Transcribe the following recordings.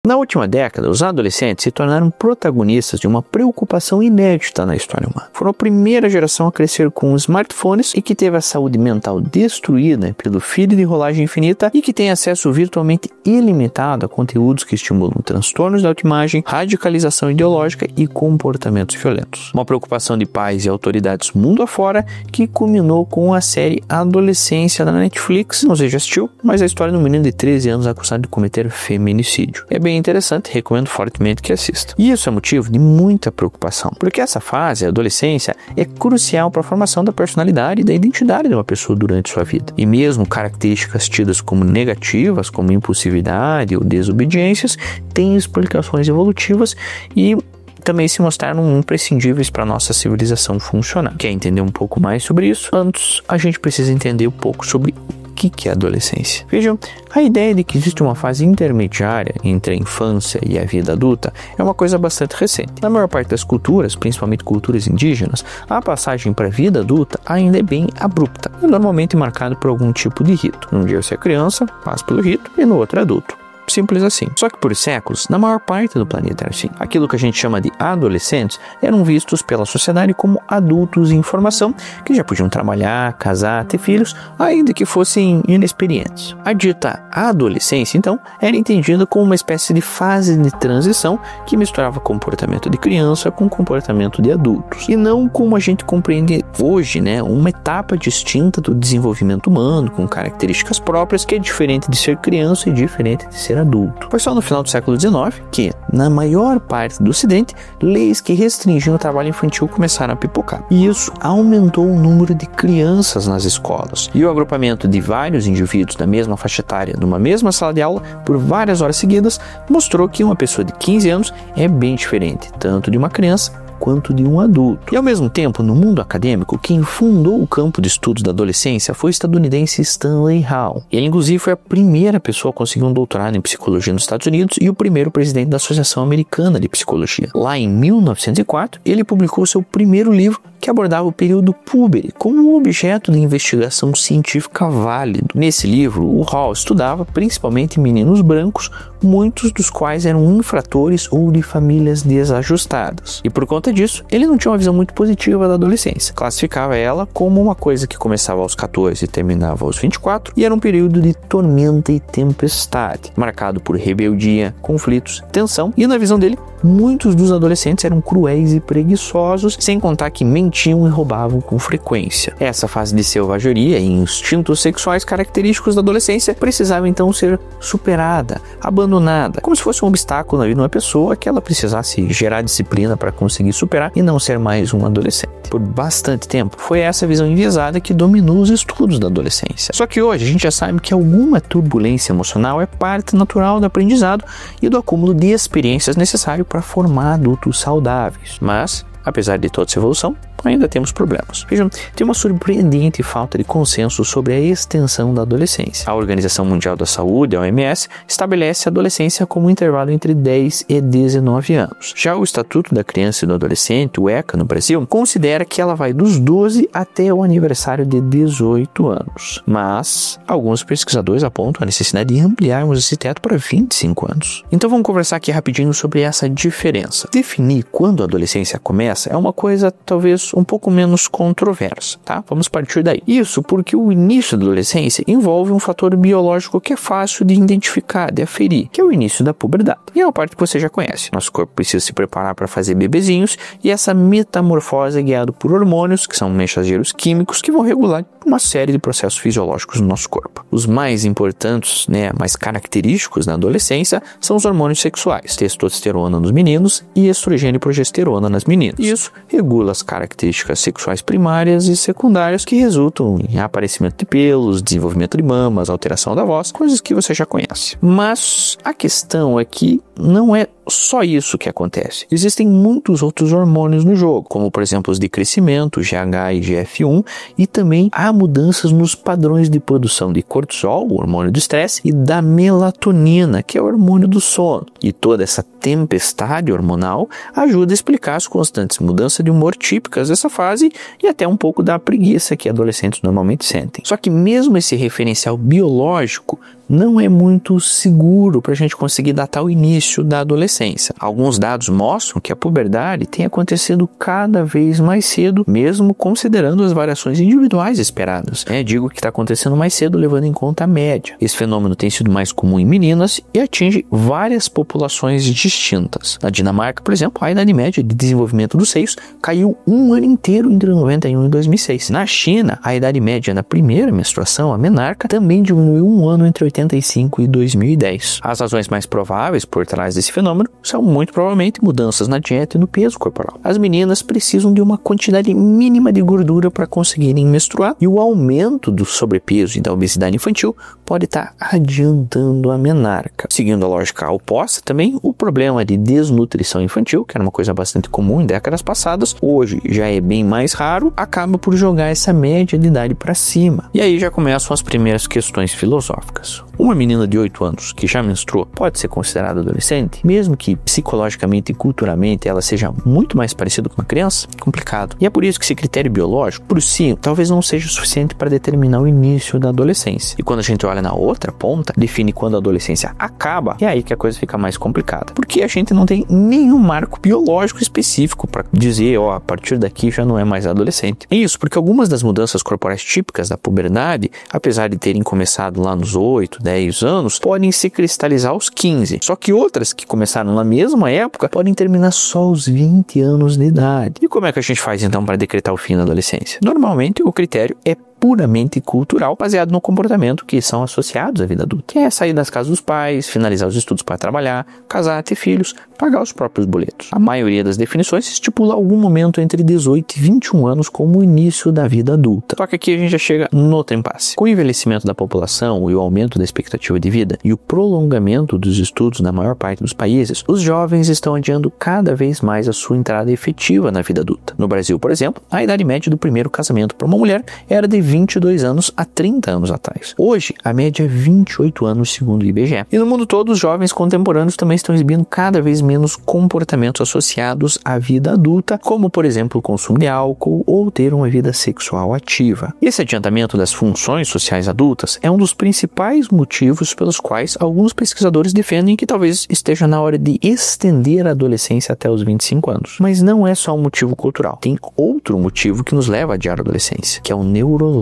Na última década, os adolescentes se tornaram protagonistas de uma preocupação inédita na história humana. Foram a primeira geração a crescer com smartphones e que teve a saúde mental destruída pelo feed de rolagem infinita e que tem acesso virtualmente ilimitado a conteúdos que estimulam transtornos da autoimagem, radicalização ideológica e comportamentos violentos. Uma preocupação de pais e autoridades mundo afora que culminou com a série Adolescência da Netflix. Não sei se já assistiu, mas a história de um menino de 13 anos acusado de cometer feminicídio. É bem interessante, recomendo fortemente que assista. E isso é motivo de muita preocupação, porque essa fase, a adolescência, é crucial para a formação da personalidade e da identidade de uma pessoa durante sua vida. E mesmo características tidas como negativas, como impulsividade ou desobediências, têm explicações evolutivas e também se mostraram imprescindíveis para a nossa civilização funcionar. Quer entender um pouco mais sobre isso? Antes, a gente precisa entender um pouco sobre o que é a adolescência. Vejam, a ideia de que existe uma fase intermediária entre a infância e a vida adulta é uma coisa bastante recente. Na maior parte das culturas, principalmente culturas indígenas, a passagem para a vida adulta ainda é bem abrupta e normalmente marcada por algum tipo de rito. Um dia você é criança, passa pelo rito, e no outro é adulto. Simples assim. Só que por séculos, na maior parte do planeta era assim. Aquilo que a gente chama de adolescentes eram vistos pela sociedade como adultos em formação que já podiam trabalhar, casar, ter filhos, ainda que fossem inexperientes. A dita adolescência, então, era entendida como uma espécie de fase de transição que misturava comportamento de criança com comportamento de adultos. E não como a gente compreende hoje, né? Uma etapa distinta do desenvolvimento humano, com características próprias, que é diferente de ser criança e diferente de ser adulto. Foi só no final do século XIX que, na maior parte do Ocidente, leis que restringiam o trabalho infantil começaram a pipocar. E isso aumentou o número de crianças nas escolas. E o agrupamento de vários indivíduos da mesma faixa etária numa mesma sala de aula por várias horas seguidas mostrou que uma pessoa de 15 anos é bem diferente, tanto de uma criança quanto de um adulto. E ao mesmo tempo, no mundo acadêmico, quem fundou o campo de estudos da adolescência foi o estadunidense Stanley Hall. Ele, inclusive, foi a primeira pessoa a conseguir um doutorado em psicologia nos Estados Unidos e o primeiro presidente da Associação Americana de Psicologia. Lá em 1904, ele publicou seu primeiro livro que abordava o período púbere como um objeto de investigação científica válido. Nesse livro, o Hall estudava principalmente meninos brancos, muitos dos quais eram infratores ou de famílias desajustadas. E por conta disso, ele não tinha uma visão muito positiva da adolescência. Classificava ela como uma coisa que começava aos 14 e terminava aos 24, e era um período de tormenta e tempestade, marcado por rebeldia, conflitos, tensão, e na visão dele, muitos dos adolescentes eram cruéis e preguiçosos, sem contar que mentiam e roubavam com frequência. Essa fase de selvageria e instintos sexuais característicos da adolescência precisava então ser superada, abandonada, como se fosse um obstáculo na vida de uma pessoa que ela precisasse gerar disciplina para conseguir superar e não ser mais um adolescente. Por bastante tempo, foi essa visão enviesada que dominou os estudos da adolescência. Só que hoje a gente já sabe que alguma turbulência emocional é parte natural do aprendizado e do acúmulo de experiências necessário para formar adultos saudáveis. Mas, apesar de toda essa evolução, ainda temos problemas. Vejam, tem uma surpreendente falta de consenso sobre a extensão da adolescência. A Organização Mundial da Saúde, a OMS, estabelece a adolescência como um intervalo entre 10 e 19 anos. Já o Estatuto da Criança e do Adolescente, o ECA, no Brasil, considera que ela vai dos 12 até o aniversário de 18 anos. Mas, alguns pesquisadores apontam a necessidade de ampliarmos esse teto para 25 anos. Então vamos conversar aqui rapidinho sobre essa diferença. Definir quando a adolescência começa é uma coisa, talvez, um pouco menos controversa, tá? Vamos partir daí. Isso porque o início da adolescência envolve um fator biológico que é fácil de identificar, de aferir, que é o início da puberdade. E é uma parte que você já conhece. Nosso corpo precisa se preparar para fazer bebezinhos e essa metamorfose é guiada por hormônios, que são mensageiros químicos, que vão regular uma série de processos fisiológicos no nosso corpo. Os mais importantes, mais característicos na adolescência são os hormônios sexuais, testosterona nos meninos e estrogênio e progesterona nas meninas. Isso regula as características sexuais primárias e secundárias que resultam em aparecimento de pelos, desenvolvimento de mamas, alteração da voz, coisas que você já conhece. Mas a questão é que não é só isso que acontece. Existem muitos outros hormônios no jogo, como por exemplo os de crescimento, GH e GF1, e também há mudanças nos padrões de produção de cortisol, o hormônio do estresse, e da melatonina, que é o hormônio do sono. E toda essa tempestade hormonal ajuda a explicar as constantes mudanças de humor típicas dessa fase e até um pouco da preguiça que adolescentes normalmente sentem. Só que mesmo esse referencial biológico não é muito seguro para a gente conseguir datar o início da adolescência. Alguns dados mostram que a puberdade tem acontecido cada vez mais cedo, mesmo considerando as variações individuais esperadas. Digo que está acontecendo mais cedo, levando em conta a média. Esse fenômeno tem sido mais comum em meninas e atinge várias populações distintas. Na Dinamarca, por exemplo, a idade média de desenvolvimento dos seios caiu um ano inteiro entre 91 e 2006. Na China, a idade média na primeira menstruação, a menarca, também diminuiu um ano entre 85 e 2010. As razões mais prováveis por trás desse fenômeno são muito provavelmente mudanças na dieta e no peso corporal. As meninas precisam de uma quantidade mínima de gordura para conseguirem menstruar e o aumento do sobrepeso e da obesidade infantil pode estar adiantando a menarca. Seguindo a lógica oposta também, o problema de desnutrição infantil, que era uma coisa bastante comum em décadas passadas, hoje já é bem mais raro, acaba por jogar essa média de idade para cima. E aí já começam as primeiras questões filosóficas. Uma menina de 8 anos que já menstruou pode ser considerada adolescente, mesmo que psicologicamente e culturalmente ela seja muito mais parecida com uma criança? Complicado. E é por isso que esse critério biológico, por si, talvez não seja suficiente para determinar o início da adolescência. E quando a gente olha na outra ponta, define quando a adolescência acaba, é aí que a coisa fica mais complicada. Porque a gente não tem nenhum marco biológico específico para dizer, a partir daqui já não é mais adolescente. É isso, porque algumas das mudanças corporais típicas da puberdade, apesar de terem começado lá nos 8, 10 anos, podem se cristalizar aos 15. Só que outras que começaram na mesma época podem terminar só aos 20 anos de idade. E como é que a gente faz então para decretar o fim da adolescência? Normalmente o critério é puramente cultural, baseado no comportamento que são associados à vida adulta. Que é sair das casas dos pais, finalizar os estudos para trabalhar, casar, ter filhos, pagar os próprios boletos. A maioria das definições estipula algum momento entre 18 e 21 anos como o início da vida adulta. Só que aqui a gente já chega no outro impasse. Com o envelhecimento da população e o aumento da expectativa de vida e o prolongamento dos estudos na maior parte dos países, os jovens estão adiando cada vez mais a sua entrada efetiva na vida adulta. No Brasil, por exemplo, a idade média do primeiro casamento para uma mulher era de 22 anos a 30 anos atrás. Hoje, a média é 28 anos, segundo o IBGE. E no mundo todo, os jovens contemporâneos também estão exibindo cada vez menos comportamentos associados à vida adulta, como, por exemplo, o consumo de álcool ou ter uma vida sexual ativa. E esse adiantamento das funções sociais adultas é um dos principais motivos pelos quais alguns pesquisadores defendem que talvez esteja na hora de estender a adolescência até os 25 anos. Mas não é só um motivo cultural. Tem outro motivo que nos leva a adiar a adolescência, que é o neurológico.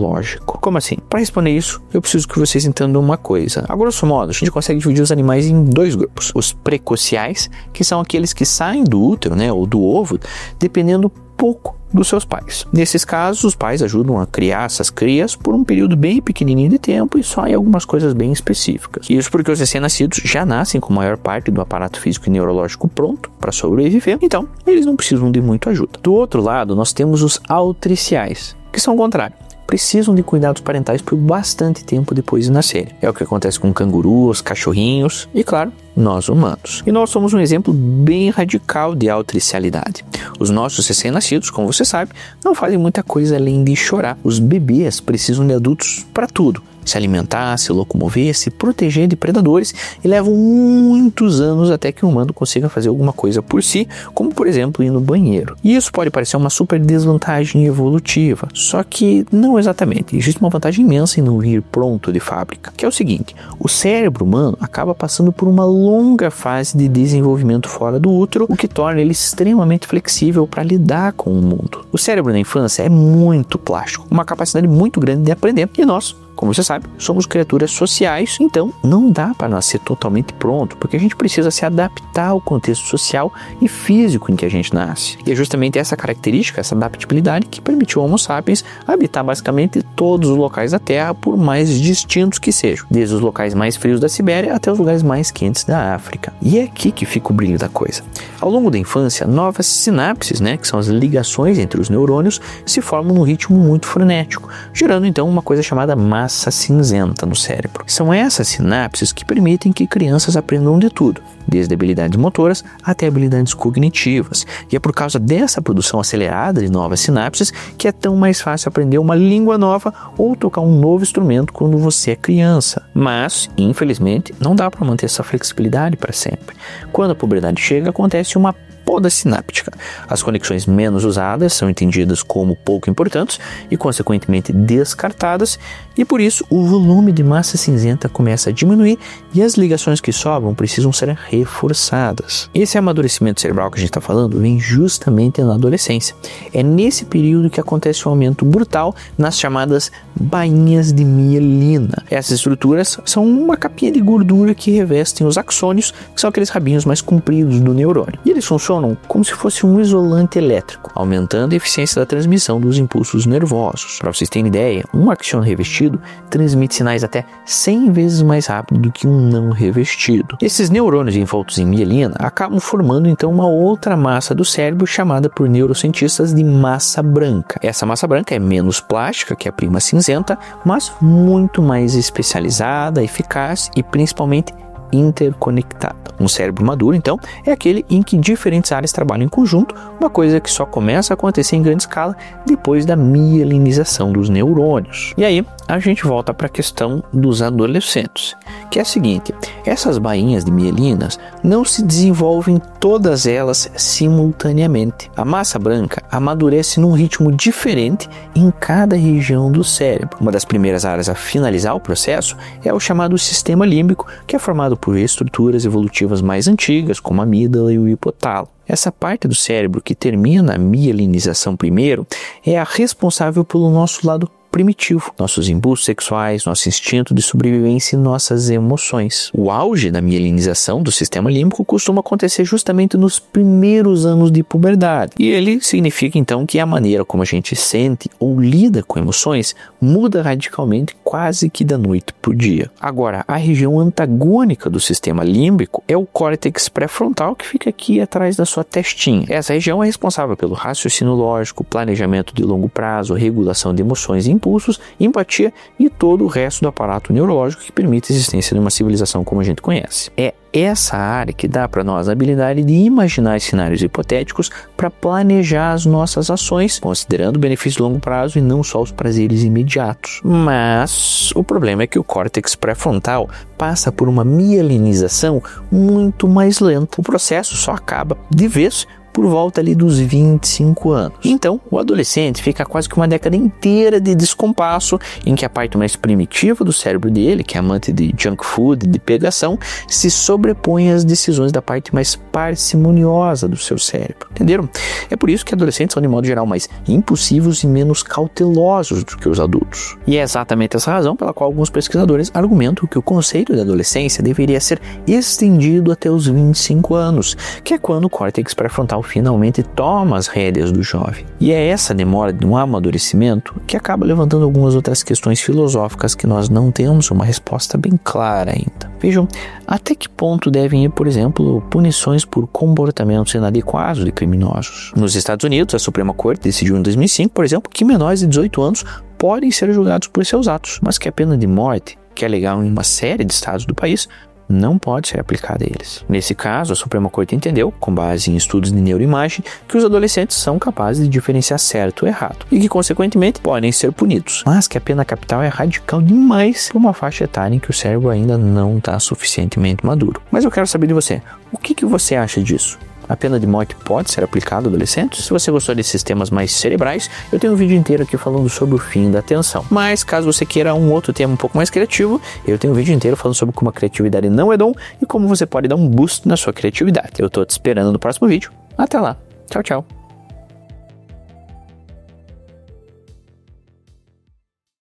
Como assim? Para responder isso, eu preciso que vocês entendam uma coisa. A grosso modo, a gente consegue dividir os animais em dois grupos. Os precociais, que são aqueles que saem do útero, ou do ovo, dependendo pouco dos seus pais. Nesses casos, os pais ajudam a criar essas crias por um período bem pequenininho de tempo e só em algumas coisas bem específicas. Isso porque os recém-nascidos já nascem com a maior parte do aparato físico e neurológico pronto para sobreviver, então eles não precisam de muita ajuda. Do outro lado, nós temos os altriciais, que são o contrário. Precisam de cuidados parentais por bastante tempo depois de nascerem. É o que acontece com cangurus, cachorrinhos e, claro, nós humanos. E nós somos um exemplo bem radical de altricialidade. Os nossos recém-nascidos, como você sabe, não fazem muita coisa além de chorar. Os bebês precisam de adultos para tudo. Se alimentar, se locomover, se proteger de predadores e levam muitos anos até que o humano consiga fazer alguma coisa por si, como por exemplo ir no banheiro. E isso pode parecer uma super desvantagem evolutiva, só que não exatamente. Existe uma vantagem imensa em não vir pronto de fábrica, que é o seguinte: o cérebro humano acaba passando por uma longa fase de desenvolvimento fora do útero, o que torna ele extremamente flexível para lidar com o mundo. O cérebro na infância é muito plástico, uma capacidade muito grande de aprender, e nós, como você sabe, somos criaturas sociais, então não dá para nascer totalmente pronto, porque a gente precisa se adaptar ao contexto social e físico em que a gente nasce. E é justamente essa característica, essa adaptabilidade, que permitiu ao Homo sapiens habitar basicamente todos os locais da Terra, por mais distintos que sejam, desde os locais mais frios da Sibéria até os lugares mais quentes da África. E é aqui que fica o brilho da coisa. Ao longo da infância, novas sinapses, que são as ligações entre os neurônios, se formam num ritmo muito frenético, gerando então uma coisa chamada massa cinzenta no cérebro. São essas sinapses que permitem que crianças aprendam de tudo, desde habilidades motoras até habilidades cognitivas. E é por causa dessa produção acelerada de novas sinapses que é tão mais fácil aprender uma língua nova ou tocar um novo instrumento quando você é criança. Mas, infelizmente, não dá para manter essa flexibilidade para sempre. Quando a puberdade chega, acontece uma poda sináptica. As conexões menos usadas são entendidas como pouco importantes e, consequentemente, descartadas, e por isso o volume de massa cinzenta começa a diminuir e as ligações que sobram precisam ser reforçadas. Esse amadurecimento cerebral que a gente está falando vem justamente na adolescência. É nesse período que acontece um aumento brutal nas chamadas bainhas de mielina. Essas estruturas são uma capinha de gordura que revestem os axônios, que são aqueles rabinhos mais compridos do neurônio. E eles funcionam como se fosse um isolante elétrico, aumentando a eficiência da transmissão dos impulsos nervosos. Para vocês terem ideia, um axônio revestido transmite sinais até 100 vezes mais rápido do que um não revestido. Esses neurônios envoltos em mielina acabam formando então uma outra massa do cérebro chamada por neurocientistas de massa branca. Essa massa branca é menos plástica que a prima cinzenta, mas muito mais especializada, eficaz e principalmente interconectada. Um cérebro maduro, então, é aquele em que diferentes áreas trabalham em conjunto, uma coisa que só começa a acontecer em grande escala depois da mielinização dos neurônios. E aí, a gente volta para a questão dos adolescentes, que é a seguinte: essas bainhas de mielinas não se desenvolvem todas elas simultaneamente. A massa branca amadurece num ritmo diferente em cada região do cérebro. Uma das primeiras áreas a finalizar o processo é o chamado sistema límbico, que é formado por estruturas evolutivas mais antigas, como a amígdala e o hipotálamo. Essa parte do cérebro que termina a mielinização primeiro é a responsável pelo nosso lado primitivo, nossos impulsos sexuais, nosso instinto de sobrevivência e nossas emoções. O auge da mielinização do sistema límbico costuma acontecer justamente nos primeiros anos de puberdade. E ele significa então que a maneira como a gente sente ou lida com emoções muda radicalmente quase que da noite para o dia. Agora, a região antagônica do sistema límbico é o córtex pré-frontal, que fica aqui atrás da sua testinha. Essa região é responsável pelo raciocínio lógico, planejamento de longo prazo, regulação de emoções e impulsos, empatia e todo o resto do aparato neurológico que permite a existência de uma civilização como a gente conhece. É essa área que dá para nós a habilidade de imaginar cenários hipotéticos para planejar as nossas ações, considerando o benefício de longo prazo e não só os prazeres imediatos. Mas o problema é que o córtex pré-frontal passa por uma mielinização muito mais lenta. O processo só acaba de vez por volta ali dos 25 anos. Então, o adolescente fica quase que uma década inteira de descompasso em que a parte mais primitiva do cérebro dele, que é amante de junk food, de pegação, se sobrepõe às decisões da parte mais parcimoniosa do seu cérebro. Entenderam? É por isso que adolescentes são, de modo geral, mais impulsivos e menos cautelosos do que os adultos. E é exatamente essa razão pela qual alguns pesquisadores argumentam que o conceito de adolescência deveria ser estendido até os 25 anos, que é quando o córtex pré-frontal finalmente toma as rédeas do jovem. E é essa demora de um amadurecimento que acaba levantando algumas outras questões filosóficas que nós não temos uma resposta bem clara ainda. Vejam, até que ponto devem ir, por exemplo, punições por comportamentos inadequados de criminosos? Nos Estados Unidos, a Suprema Corte decidiu em 2005, por exemplo, que menores de 18 anos podem ser julgados por seus atos, mas que a pena de morte, que é legal em uma série de estados do país, não pode ser aplicada a eles. Nesse caso, a Suprema Corte entendeu, com base em estudos de neuroimagem, que os adolescentes são capazes de diferenciar certo ou errado e que, consequentemente, podem ser punidos, mas que a pena capital é radical demais para uma faixa etária em que o cérebro ainda não está suficientemente maduro. Mas eu quero saber de você, o que você acha disso? A pena de morte pode ser aplicada a adolescentes? Se você gostou desses temas mais cerebrais, eu tenho um vídeo inteiro aqui falando sobre o fim da atenção. Mas caso você queira um outro tema um pouco mais criativo, eu tenho um vídeo inteiro falando sobre como a criatividade não é dom e como você pode dar um boost na sua criatividade. Eu tô te esperando no próximo vídeo. Até lá. Tchau, tchau.